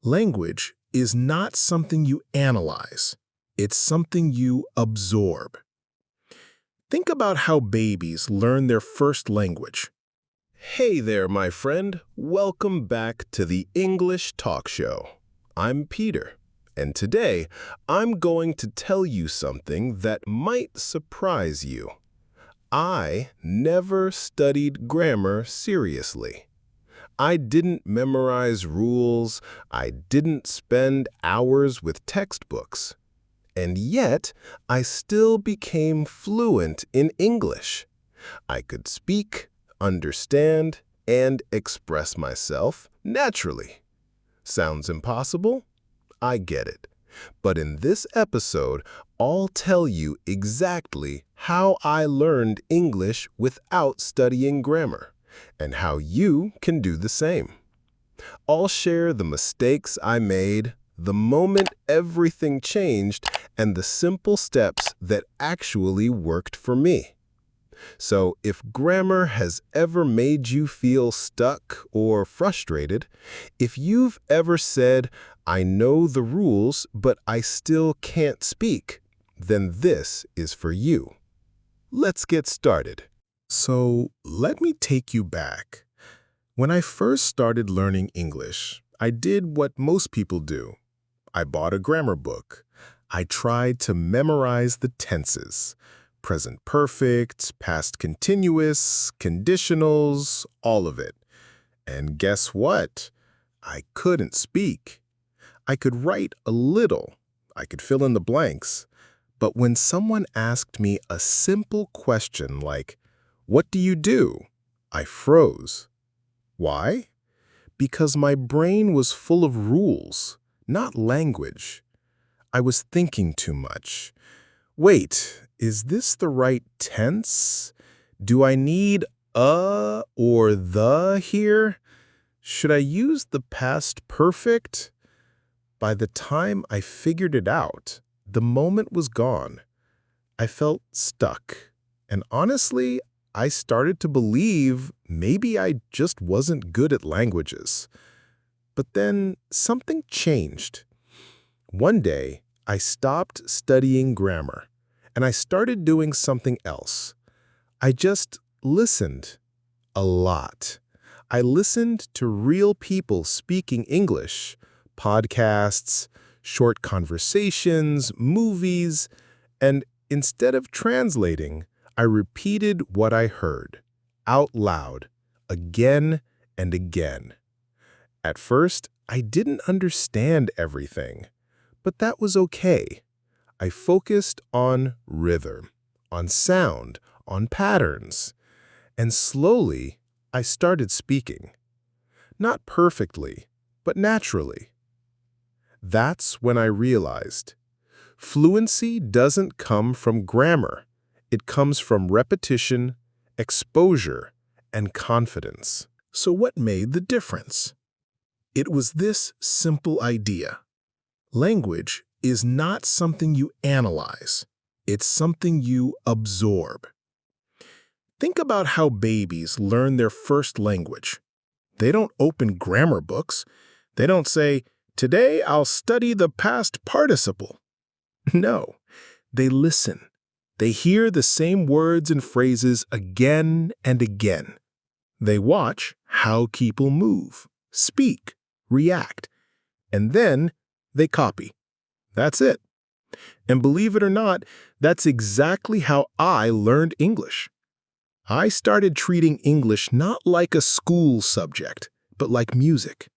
Language is not something you analyze. It's something you absorb. Think about how babies learn their first language. Hey there, my friend. Welcome back to the English Talk Show. I'm Peter, and today I'm going to tell you something that might surprise you. I never studied grammar seriously. I didn't memorize rules. I didn't spend hours with textbooks. And yet, I still became fluent in English. I could speak, understand, and express myself naturally. Sounds impossible? I get it. But in this episode, I'll tell you exactly how I learned English without studying grammar, and how you can do the same. I'll share the mistakes I made, the moment everything changed, and the simple steps that actually worked for me. So if grammar has ever made you feel stuck or frustrated, if you've ever said, "I know the rules, but I still can't speak," then this is for you. Let's get started. So let me take you back. When I first started learning English, I did what most people do. I bought a grammar book. I tried to memorize the tenses. Present perfect, past continuous, conditionals, all of it. And guess what? I couldn't speak. I could write a little. I could fill in the blanks. But when someone asked me a simple question like, "What do you do?" I froze. Why? Because my brain was full of rules, not language. I was thinking too much. Wait, is this the right tense? Do I need a or the here? Should I use the past perfect? By the time I figured it out, the moment was gone. I felt stuck, and honestly, I started to believe maybe I just wasn't good at languages. But then something changed. One day, I stopped studying grammar, and I started doing something else. I just listened a lot. I listened to real people speaking English, podcasts, short conversations, movies, and instead of translating, I repeated what I heard, out loud, again and again. At first, I didn't understand everything, but that was okay. I focused on rhythm, on sound, on patterns, and slowly I started speaking. Not perfectly, but naturally. That's when I realized fluency doesn't come from grammar. It comes from repetition, exposure, and confidence. So what made the difference? It was this simple idea. Language is not something you analyze. It's something you absorb. Think about how babies learn their first language. They don't open grammar books. They don't say, "Today I'll study the past participle." No, they listen. They hear the same words and phrases again and again. They watch how people move, speak, react, and then they copy. That's it. And believe it or not, that's exactly how I learned English. I started treating English not like a school subject, but like music.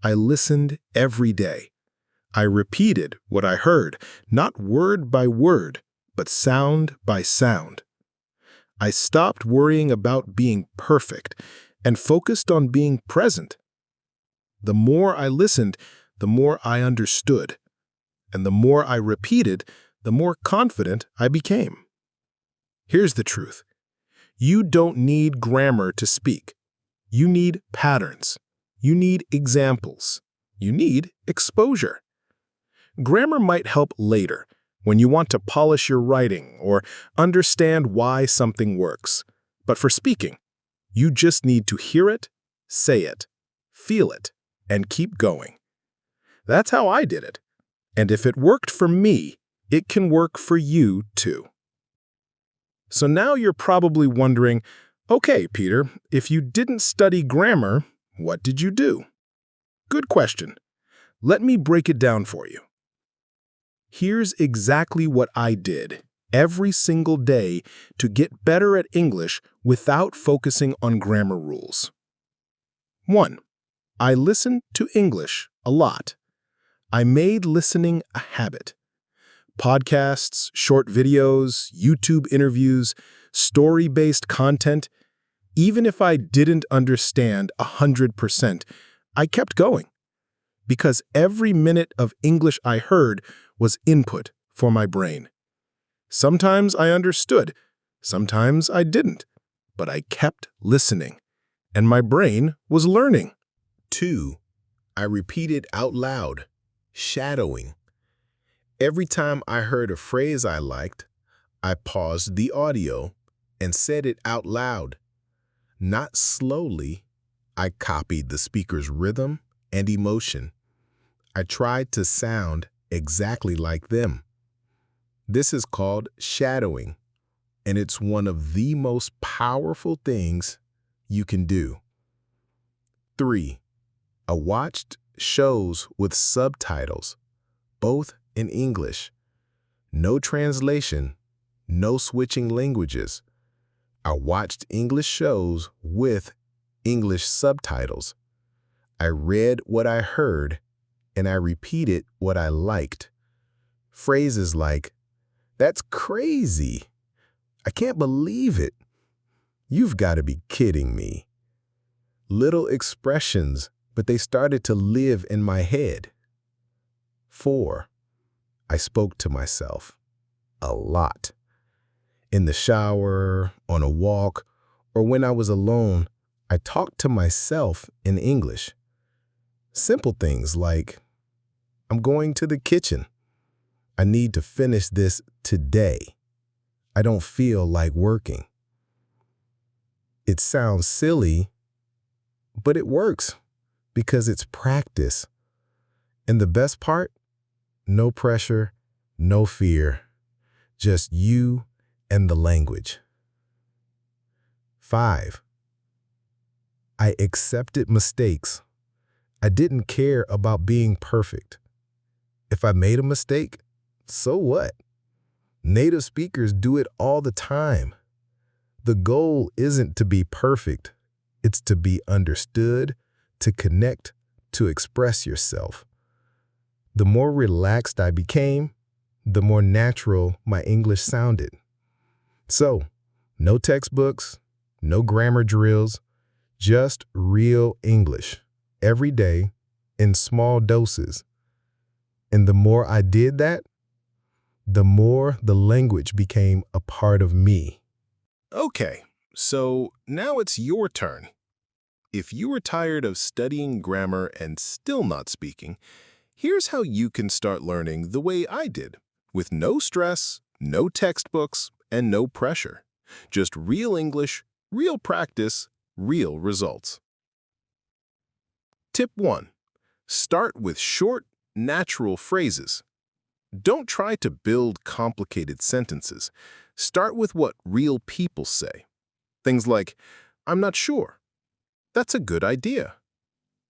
I listened every day. I repeated what I heard, not word by word, but sound by sound. I stopped worrying about being perfect and focused on being present. The more I listened, the more I understood. And the more I repeated, the more confident I became. Here's the truth. You don't need grammar to speak. You need patterns. You need examples. You need exposure. Grammar might help later, when you want to polish your writing or understand why something works. But for speaking, you just need to hear it, say it, feel it, and keep going. That's how I did it. And if it worked for me, it can work for you too. So now you're probably wondering, okay, Peter, if you didn't study grammar, what did you do? Good question. Let me break it down for you. Here's exactly what I did every single day to get better at English without focusing on grammar rules. 1. I listened to English a lot. I made listening a habit. Podcasts, short videos, YouTube interviews, story-based content. Even if I didn't understand 100%, I kept going. Because every minute of English I heard was input for my brain. Sometimes I understood, sometimes I didn't, but I kept listening, and my brain was learning. 2. I repeated out loud, shadowing. Every time I heard a phrase I liked, I paused the audio and said it out loud. Not slowly, I copied the speaker's rhythm and emotion. I tried to sound exactly like them. This is called shadowing, and it's one of the most powerful things you can do. 3. I watched shows with subtitles, both in English. No translation, no switching languages. I watched English shows with English subtitles. I read what I heard, and I repeated what I liked. Phrases like, "That's crazy. I can't believe it. You've got to be kidding me." Little expressions, but they started to live in my head. 4. I spoke to myself a lot. In the shower, on a walk, or when I was alone, I talked to myself in English. Simple things like, "I'm going to the kitchen. I need to finish this today. I don't feel like working." It sounds silly, but it works because it's practice. And the best part? No pressure, no fear, just you and the language. 5. I accepted mistakes. I didn't care about being perfect. If I made a mistake, so what? Native speakers do it all the time. The goal isn't to be perfect. It's to be understood, to connect, to express yourself. The more relaxed I became, the more natural my English sounded. So, no textbooks, no grammar drills, just real English, every day, in small doses. And the more I did that, the more the language became a part of me. Okay, so now it's your turn. If you are tired of studying grammar and still not speaking, here's how you can start learning the way I did, with no stress, no textbooks, and no pressure. Just real English, real practice, real results. Tip 1. Start with short, natural phrases. Don't try to build complicated sentences. Start with what real people say. Things like, "I'm not sure." "That's a good idea."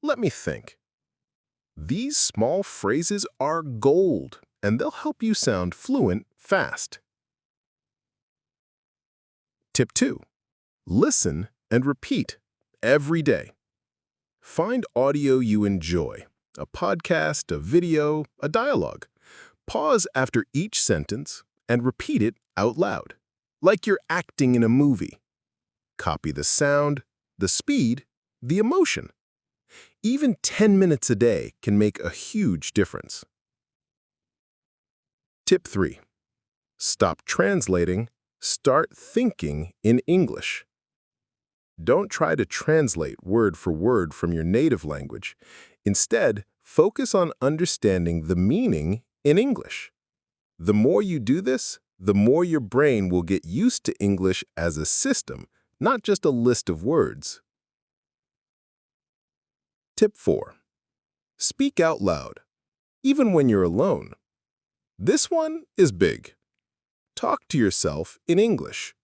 "Let me think." These small phrases are gold, and they'll help you sound fluent fast. Tip 2. Listen and repeat every day. Find audio you enjoy, a podcast, a video, a dialogue. Pause after each sentence and repeat it out loud, like you're acting in a movie. Copy the sound, the speed, the emotion. Even 10 minutes a day can make a huge difference. Tip 3. Stop translating, start thinking in English. Don't try to translate word for word from your native language. Instead, focus on understanding the meaning in English. The more you do this, the more your brain will get used to English as a system, not just a list of words. Tip 4. Speak out loud. even when you're alone. This one is big. Talk to yourself in English.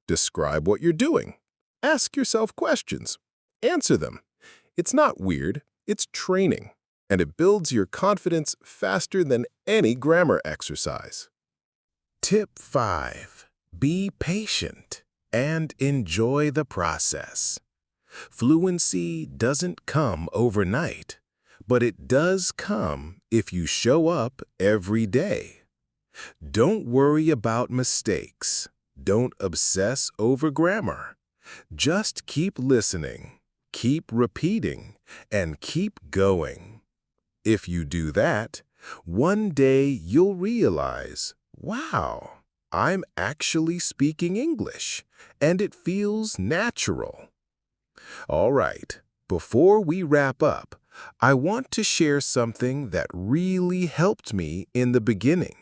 Describe what you're doing. Ask yourself questions. Answer them. It's not weird, it's training, and it builds your confidence faster than any grammar exercise. Tip 5. Be patient and enjoy the process. Fluency doesn't come overnight, but it does come if you show up every day. Don't worry about mistakes. Don't obsess over grammar. Just keep listening, keep repeating, and keep going. If you do that, one day you'll realize, wow, I'm actually speaking English, and it feels natural. All right, before we wrap up, I want to share something that really helped me in the beginning.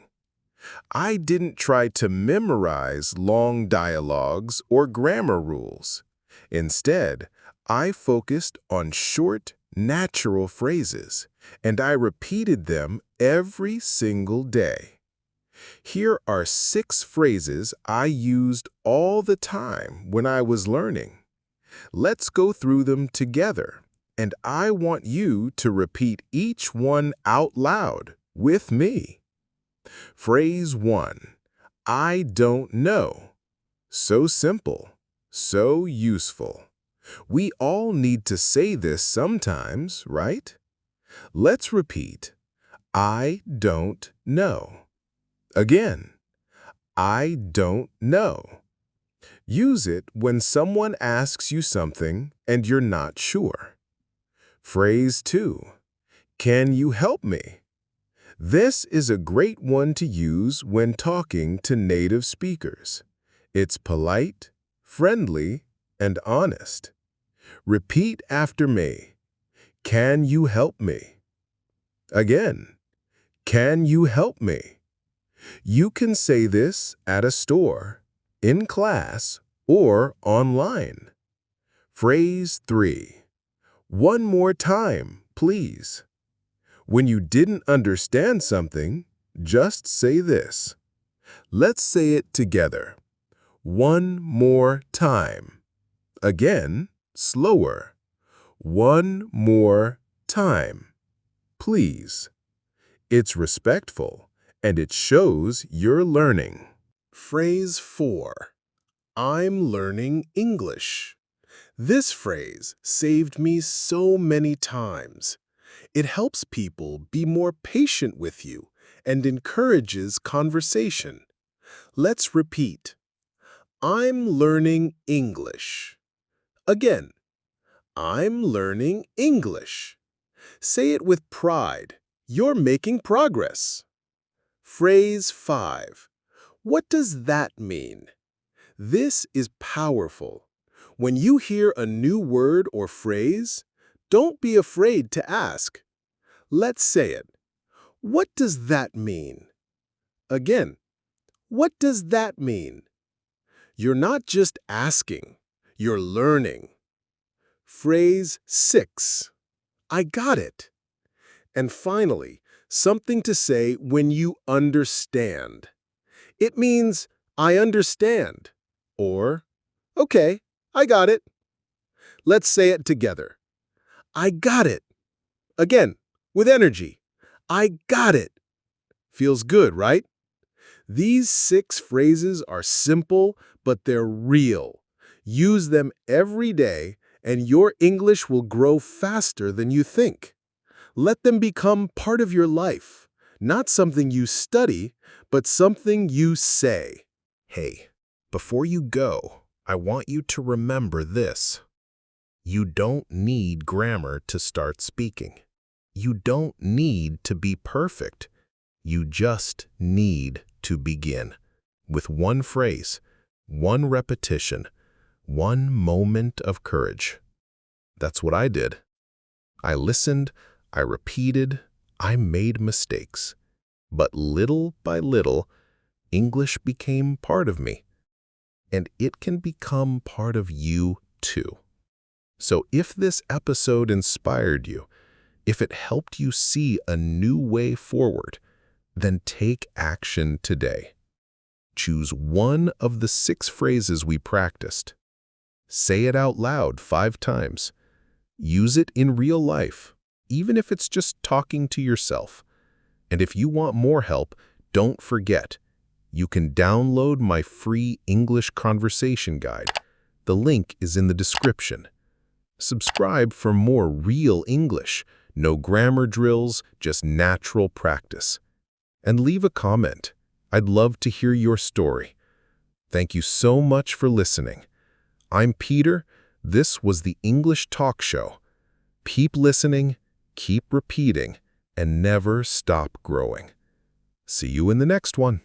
I didn't try to memorize long dialogues or grammar rules. Instead, I focused on short, natural phrases, and I repeated them every single day. Here are 6 phrases I used all the time when I was learning. Let's go through them together, and I want you to repeat each one out loud with me. Phrase 1. I don't know. So simple, so useful. We all need to say this sometimes, right? Let's repeat. I don't know. Again, I don't know. Use it when someone asks you something and you're not sure. Phrase 2. Can you help me? This is a great one to use when talking to native speakers. It's polite, friendly, and honest. Repeat after me. Can you help me? Again, can you help me? You can say this at a store, in class, or online. Phrase 3. One more time, please. When you didn't understand something, just say this. Let's say it together. One more time. Again, slower. One more time. Please. It's respectful, and it shows you're learning. Phrase 4. I'm learning English. This phrase saved me so many times. It helps people be more patient with you and encourages conversation. Let's repeat. I'm learning English. Again, I'm learning English. Say it with pride. You're making progress. Phrase 5. What does that mean? This is powerful. When you hear a new word or phrase, don't be afraid to ask. Let's say it. What does that mean? Again, what does that mean? You're not just asking, you're learning. Phrase 6. I got it. And finally, something to say when you understand. It means, I understand, or, okay, I got it. Let's say it together. I got it. Again, with energy. I got it. Feels good, right? These 6 phrases are simple, but they're real. Use them every day, and your English will grow faster than you think. Let them become part of your life, not something you study, but something you say. Hey, before you go, I want you to remember this. You don't need grammar to start speaking. You don't need to be perfect. You just need to begin. With one phrase, one repetition, one moment of courage. That's what I did. I listened, I repeated, I made mistakes. But little by little, English became part of me. And it can become part of you too. So if this episode inspired you, If it helped you see a new way forward, then take action today. Choose one of the 6 phrases we practiced. Say it out loud 5 times. Use it in real life, even if it's just talking to yourself. And if you want more help, don't forget, you can download my free English conversation guide. The link is in the description. Subscribe for more real English, no grammar drills, just natural practice. And leave a comment. I'd love to hear your story. Thank you so much for listening. I'm Peter. This was the English Talk Show. Keep listening, keep repeating, and never stop growing. See you in the next one.